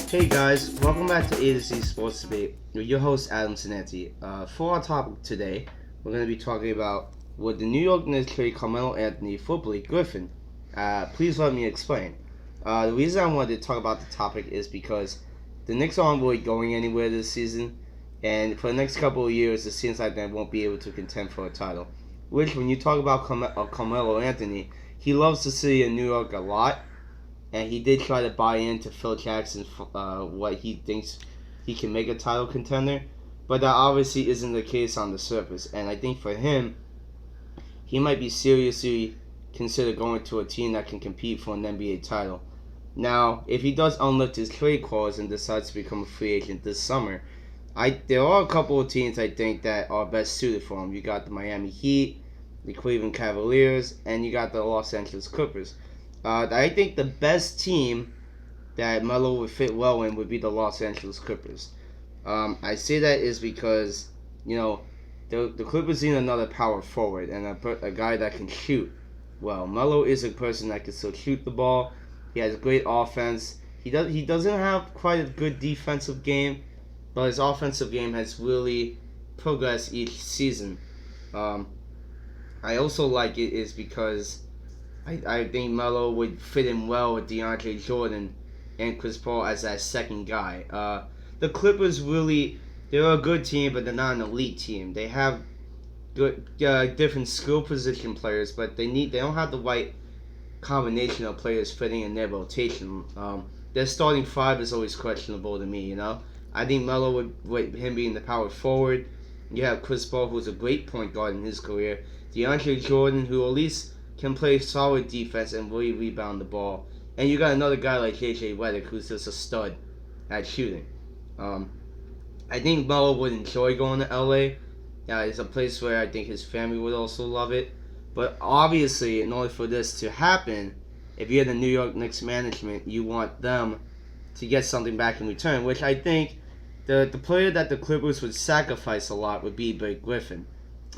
Hey guys, welcome back to A2Z Sports Debate with your host Adam Zinnanti. For our topic today, we're going to be talking about would the New York Knicks trade Carmelo Anthony for Blake Griffin? Please let me explain. The reason I wanted to talk about the topic is because the Knicks aren't really going anywhere this season, and for the next couple of years, it seems like they won't be able to contend for a title. Which, when you talk about Carmelo Anthony, he loves the city of New York a lot. And he did try to buy into Phil Jackson's what he thinks he can make a title contender, but that obviously isn't the case on the surface. And I think for him, he might be seriously consider going to a team that can compete for an NBA title. Now, if he does unlift his trade clause and decides to become a free agent this summer, there are a couple of teams I think that are best suited for him. You got the Miami Heat, the Cleveland Cavaliers, and you got the Los Angeles Clippers. I think the best team that Melo would fit well in would be the Los Angeles Clippers. I say that is because, the Clippers need another power forward and a guy that can shoot well. Melo is a person that can still shoot the ball. He has great offense. He doesn't have quite a good defensive game, but his offensive game has really progressed each season. I also like it is because I think Melo would fit in well with DeAndre Jordan and Chris Paul as that second guy. The Clippers they're a good team, but they're not an elite team. They have good different skill position players, but they don't have the right combination of players fitting in their rotation. Their starting five is always questionable to me. I think Melo with him being the power forward. You have Chris Paul, who's a great point guard in his career. DeAndre Jordan, who at least can play solid defense and really rebound the ball. And you got another guy like JJ Redick, who's just a stud at shooting. I think Melo would enjoy going to LA. Yeah, it's a place where I think his family would also love it. But obviously, in order for this to happen, if you're the New York Knicks management, you want them to get something back in return, which I think the player that the Clippers would sacrifice a lot would be Blake Griffin.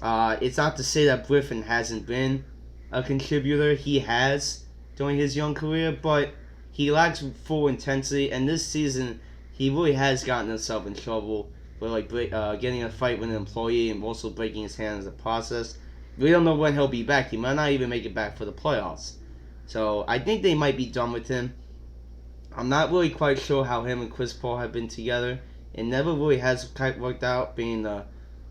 It's not to say that Griffin hasn't been a contributor. He has during his young career, but he lacks full intensity, and this season he really has gotten himself in trouble with getting a fight with an employee and also breaking his hand in the process. We don't know when he'll be back. He might not even make it back for the playoffs. So I think they might be done with him. I'm not really quite sure how him and Chris Paul have been together. It never really has quite worked out, being the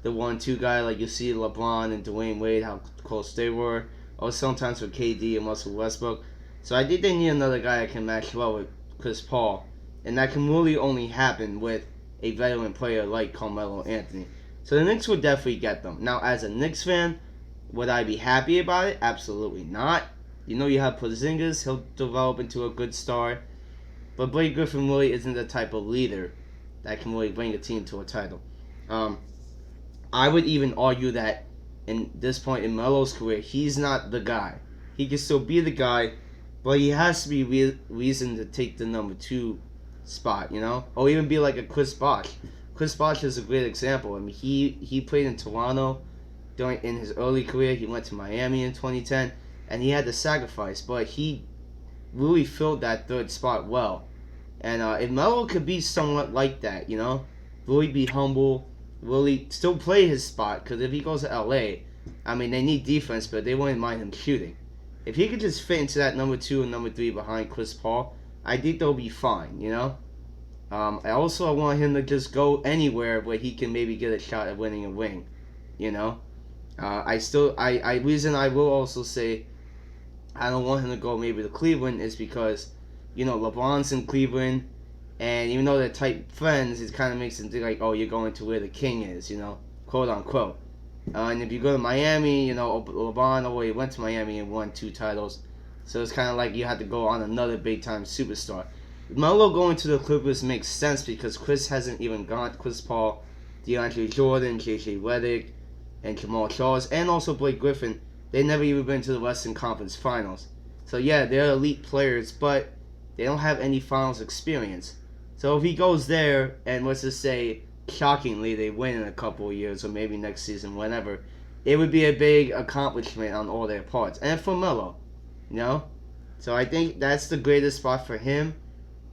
1-2 guy like you see LeBron and Dwayne Wade, how close they were. Or sometimes with KD and Russell Westbrook. So I think they need another guy that can match well with Chris Paul. And that can really only happen with a veteran player like Carmelo Anthony. So the Knicks would definitely get them. Now, as a Knicks fan, would I be happy about it? Absolutely not. You have Porzingis. He'll develop into a good star. But Blake Griffin really isn't the type of leader that can really bring a team to a title. I would even argue that in this point in Melo's career, he's not the guy. He can still be the guy, but he has to be reason to take the number 2 spot, or even be like a Chris Bosh. Chris Bosh is a great example. I mean, he played in Toronto in his early career. He went to Miami in 2010, and he had to sacrifice, but he really filled that third spot well. And if Melo could be somewhat like that, really be humble, really still play his spot, because if he goes to LA, I mean, they need defense, but they wouldn't mind him shooting. If he could just fit into that number 2 and number 3 behind Chris Paul, I think they'll be fine, I want him to just go anywhere where he can maybe get a shot at winning a ring, reason I will also say I don't want him to go maybe to Cleveland is because, LeBron's in Cleveland, and even though they're tight friends, it kind of makes them think like, oh, you're going to where the king is, quote unquote. And if you go to Miami, LeBron already went to Miami and won 2 titles. So it's kind of like you have to go on another big-time superstar. Melo going to the Clippers makes sense because Chris hasn't even gone. Chris Paul, DeAndre Jordan, JJ Redick, and Jamal Charles, and also Blake Griffin, they never even been to the Western Conference Finals. So yeah, they're elite players, but they don't have any finals experience. So if he goes there, and let's just say, shockingly, they win in a couple of years, or maybe next season, whenever, it would be a big accomplishment on all their parts. And for Melo, So I think that's the greatest spot for him.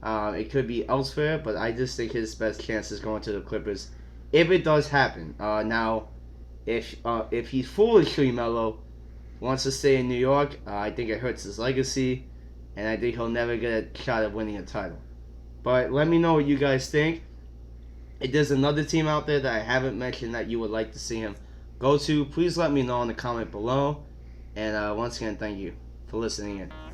It could be elsewhere, but I just think his best chance is going to the Clippers if it does happen. Now, if he's foolishly Melo wants to stay in New York, I think it hurts his legacy, and I think he'll never get a shot at winning a title. But let me know what you guys think. If there's another team out there that I haven't mentioned that you would like to see him go to, please let me know in the comment below. And once again, thank you for listening in.